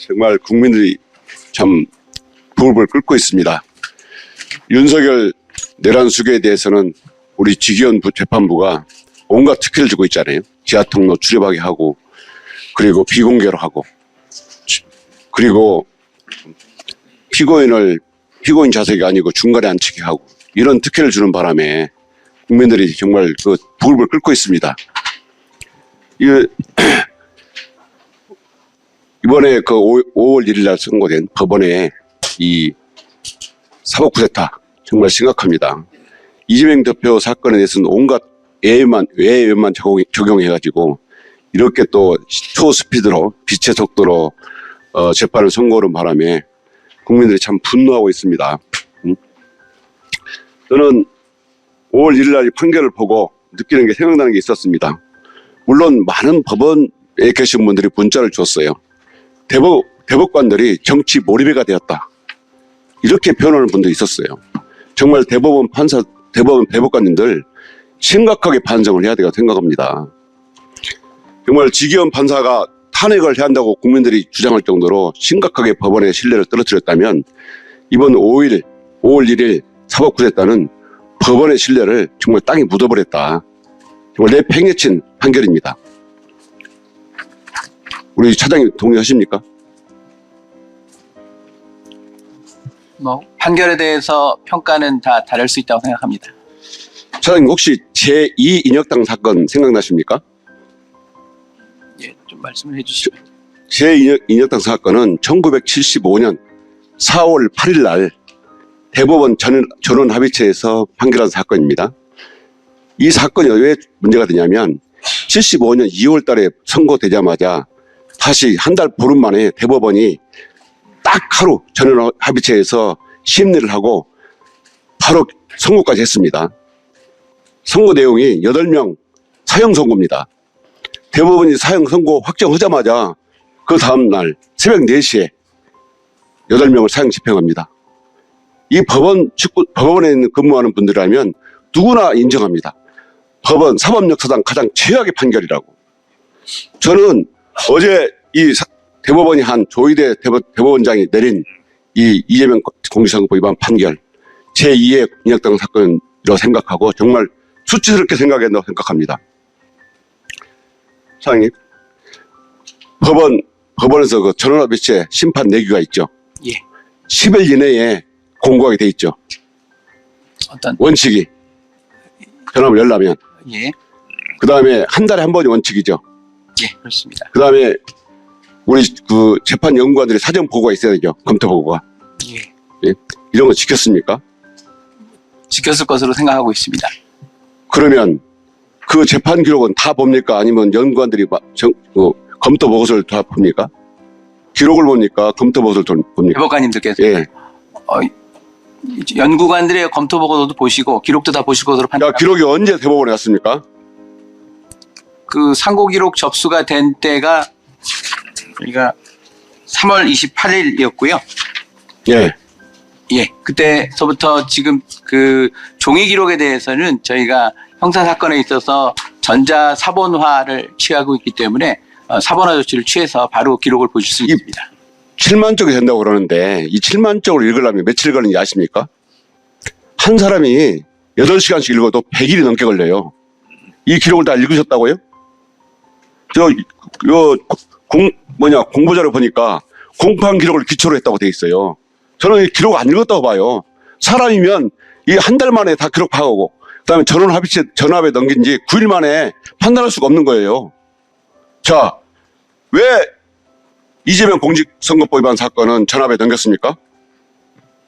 정말 국민들이 참 부글부글 끓고 있습니다. 윤석열 내란 수계에 대해서는 우리 지기현 재판부가 온갖 특혜를 주고 있잖아요. 지하 통로 출입하게 하고, 그리고 비공개로 하고, 그리고 피고인 좌석이 아니고 중간에 앉히게 하고, 이런 특혜를 주는 바람에 국민들이 정말 부글부글 끓고 있습니다. 이번에 5월 1일 날 선고된 법원의 이 사법 쿠데타 정말 심각합니다. 이재명 대표 사건에 대해서는 온갖 외에만 적용해가지고 이렇게 또 초스피드로 빛의 속도로 재판을 선고하는 바람에 국민들이 참 분노하고 있습니다. 저는 5월 1일 날 판결을 보고 느끼는 게 생각나는 게 있었습니다. 물론 많은 법원에 계신 분들이 문자를 줬어요. 대법관들이 정치 몰입해가 되었다. 이렇게 표현하는 분도 있었어요. 정말 대법관님들 심각하게 반성을 해야 되고 생각합니다. 정말 지기현 판사가 탄핵을 해야 한다고 국민들이 주장할 정도로 심각하게 법원의 신뢰를 떨어뜨렸다면 이번 5월 1일 사법 쿠데타는 법원의 신뢰를 정말 땅에 묻어버렸다. 정말 내팽개친 판결입니다. 우리 차장님 동의하십니까? 판결에 대해서 평가는 다 다를 수 있다고 생각합니다. 차장님 혹시 제2 인혁당 사건 생각나십니까? 예, 좀 말씀을 해주시죠. 제2 인혁당 사건은 1975년 4월 8일 날 대법원 전원 합의체에서 판결한 사건입니다. 이 사건이 왜 문제가 되냐면 75년 2월 달에 선고되자마자 다시 한 달 보름 만에 대법원이 딱 하루 전원 합의체에서 심리를 하고 바로 선고까지 했습니다. 선고 내용이 8명 사형 선고입니다. 대법원이 사형 선고 확정하자마자 그 다음날 새벽 4시에 8명을 사형 집행합니다. 이 법원에 근무하는 분들이라면 누구나 인정합니다. 법원 사법 역사상 가장 최악의 판결이라고. 저는 어제 이 대법원이 한 조희대 대법원장이 내린 이 이재명 공직선거법 위반 판결 제2의 인혁당 사건이라고 생각하고 정말 수치스럽게 생각한다고 생각합니다. 사장님, 법원에서 그 전원합의체 심판 내규가 있죠. 예. 10일 이내에 공고하게 돼 있죠. 어떤 원칙이 전압을 열려면. 예. 그 다음에 한 달에 한 번이 원칙이죠. 예, 그렇습니다. 그 다음에 우리 재판 연구관들이 사전 보고가 있어야 되죠. 검토 보고가. 예. 예? 이런 거 지켰습니까? 지켰을 것으로 생각하고 있습니다. 그러면 그 재판 기록은 다 봅니까? 아니면 연구관들이 검토 보고서를 다 봅니까? 기록을 봅니까? 검토 보고서를 봅니까? 대법관님들께서 예. 연구관들의 검토 보고서도 보시고 기록도 다 보실 것으로 판단. 기록이 언제 대법원에 왔습니까? 그 상고 기록 접수가 된 때가 저희가 3월 28일이었고요. 예. 예, 그때서부터 지금 그 종이 기록에 대해서는 저희가 형사 사건에 있어서 전자 사본화를 취하고 있기 때문에 사본화 조치를 취해서 바로 기록을 보실 수 있습니다. 7만 쪽이 된다고 그러는데 이 7만 쪽을 읽으려면 며칠 걸리는지 아십니까? 한 사람이 8시간씩 읽어도 100일이 넘게 걸려요. 이 기록을 다 읽으셨다고요? 공보자료 보니까 공판 기록을 기초로 했다고 돼 있어요. 저는 이 기록 안 읽었다고 봐요. 사람이면 이 한 달 만에 다 기록 파악하고 그다음에 전압에 넘긴 지 9일 만에 판단할 수가 없는 거예요. 자, 왜 이재명 공직선거법 위반 사건은 전압에 넘겼습니까?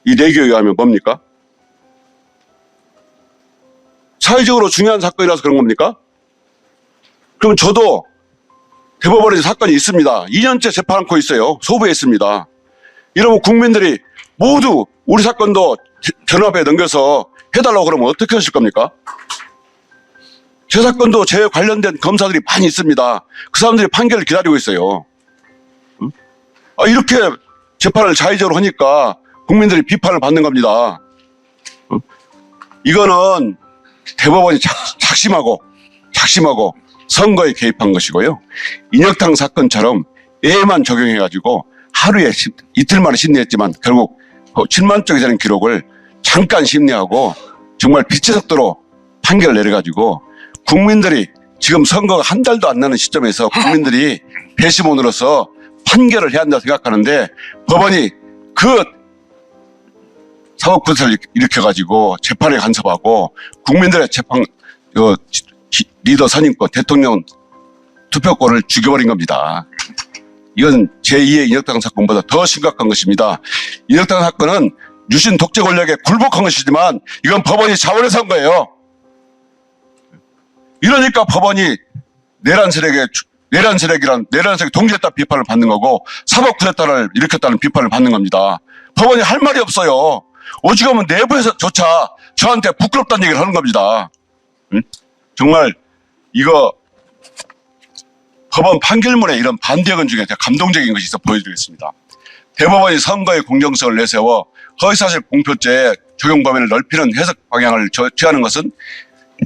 이 내규에 의하면 뭡니까? 사회적으로 중요한 사건이라서 그런 겁니까? 그럼 저도 대법원에서 사건이 있습니다. 2년째 재판하고 있어요. 소부했습니다. 이러면 국민들이 모두 우리 사건도 전압에 넘겨서 해달라고 그러면 어떻게 하실 겁니까? 제 사건도 제 관련된 검사들이 많이 있습니다. 그 사람들이 판결을 기다리고 있어요. 이렇게 재판을 자의적으로 하니까 국민들이 비판을 받는 겁니다. 이거는 대법원이 작심하고 선거에 개입한 것이고요. 인혁당 사건처럼 A만 적용해가지고 하루에 이틀 만에 심리했지만 결국 7만 쪽이 되는 기록을 잠깐 심리하고 정말 빛의 속도로 판결을 내려가지고 국민들이 지금 선거가 한 달도 안 나는 시점에서 국민들이 배심원으로서 판결을 해야 한다고 생각하는데 법원이 그 사법구태를 일으켜가지고 재판에 간섭하고 국민들의 재판 리더 선임권, 대통령 투표권을 죽여버린 겁니다. 이건 제2의 인혁당 사건보다 더 심각한 것입니다. 인혁당 사건은 유신 독재 권력에 굴복한 것이지만 이건 법원이 자원해서 한 거예요. 이러니까 법원이 내란 세력이 동지했다 비판을 받는 거고 사법 쿠데타를 일으켰다는 비판을 받는 겁니다. 법원이 할 말이 없어요. 오죽하면 내부에서조차 저한테 부끄럽다는 얘기를 하는 겁니다. 응? 정말 이거 법원 판결문에 이런 반대견 중에 감동적인 것이 있어 보여드리겠습니다. 대법원이 선거의 공정성을 내세워 허위사실 공표죄의 적용 범위를 넓히는 해석 방향을 취하는 것은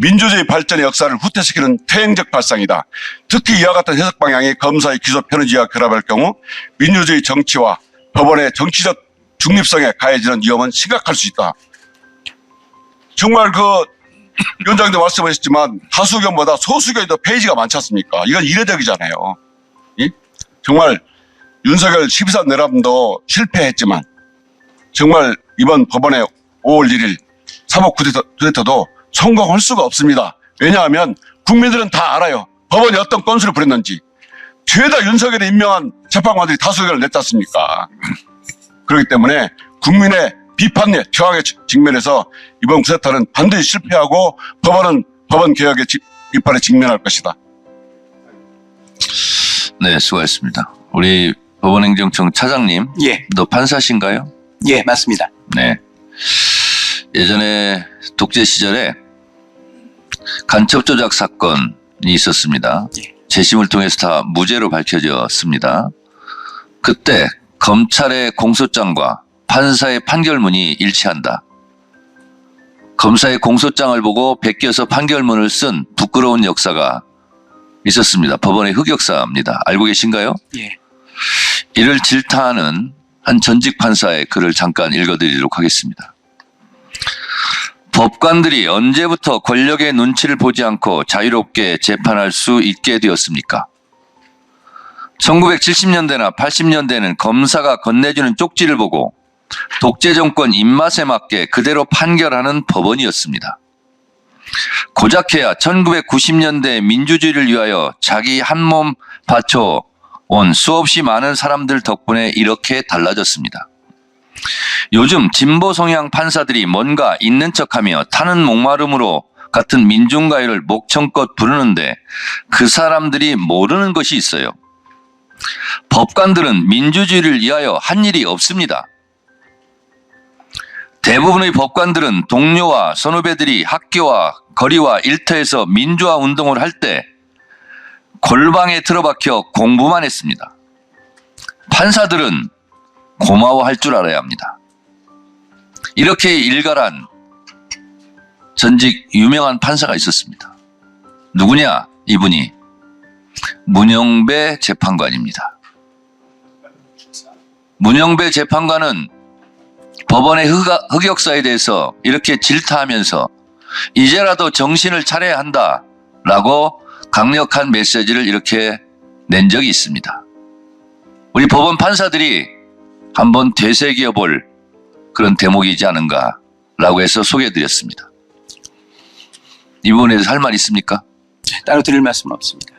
민주주의 발전의 역사를 후퇴시키는 퇴행적 발상이다. 특히 이와 같은 해석 방향이 검사의 기소 편의지와 결합할 경우 민주주의 정치와 법원의 정치적 중립성에 가해지는 위험은 심각할 수 있다. 정말 위원장도 말씀하셨지만 다수 의견보다 소수 의견이 더 페이지가 많지 않습니까? 이건 이례적이잖아요. 정말 윤석열 12선 내란도 실패했지만 정말 이번 법원의 5월 1일 사법 쿠데타도 성공할 수가 없습니다. 왜냐하면 국민들은 다 알아요. 법원이 어떤 건수를 부렸는지. 죄다 윤석열이 임명한 재판관들이 다수 의견을 냈지 않습니까? 그렇기 때문에 국민의 비판에 저항의 직면에서 이번 쿠데타는 반드시 실패하고 법원은 법원 개혁의 비판에 직면할 것이다. 네, 수고하셨습니다. 우리 법원행정청 차장님, 예, 너 판사신가요? 예, 맞습니다. 네. 예전에 독재 시절에 간첩 조작 사건이 있었습니다. 예. 재심을 통해서 다 무죄로 밝혀졌습니다. 그때 검찰의 공소장과 판사의 판결문이 일치한다. 검사의 공소장을 보고 베껴서 판결문을 쓴 부끄러운 역사가 있었습니다. 법원의 흑역사입니다. 알고 계신가요? 예. 이를 질타하는 한 전직 판사의 글을 잠깐 읽어드리도록 하겠습니다. 법관들이 언제부터 권력의 눈치를 보지 않고 자유롭게 재판할 수 있게 되었습니까? 1970년대나 80년대는 검사가 건네주는 쪽지를 보고 독재 정권 입맛에 맞게 그대로 판결하는 법원이었습니다. 고작해야 1990년대 민주주의를 위하여 자기 한몸 바쳐온 수없이 많은 사람들 덕분에 이렇게 달라졌습니다. 요즘 진보 성향 판사들이 뭔가 있는 척하며 타는 목마름으로 같은 민중가요를 목청껏 부르는데 그 사람들이 모르는 것이 있어요. 법관들은 민주주의를 위하여 한 일이 없습니다. 대부분의 법관들은 동료와 선후배들이 학교와 거리와 일터에서 민주화 운동을 할 때 골방에 틀어박혀 공부만 했습니다. 판사들은 고마워할 줄 알아야 합니다. 이렇게 일갈한 전직 유명한 판사가 있었습니다. 누구냐? 이분이 문영배 재판관입니다. 문영배 재판관은 법원의 흑역사에 대해서 이렇게 질타하면서 이제라도 정신을 차려야 한다라고 강력한 메시지를 이렇게 낸 적이 있습니다. 우리 법원 판사들이 한번 되새겨 볼 그런 대목이지 않은가라고 해서 소개해드렸습니다. 이 부분에 대해서 할 말 있습니까? 따로 드릴 말씀은 없습니다.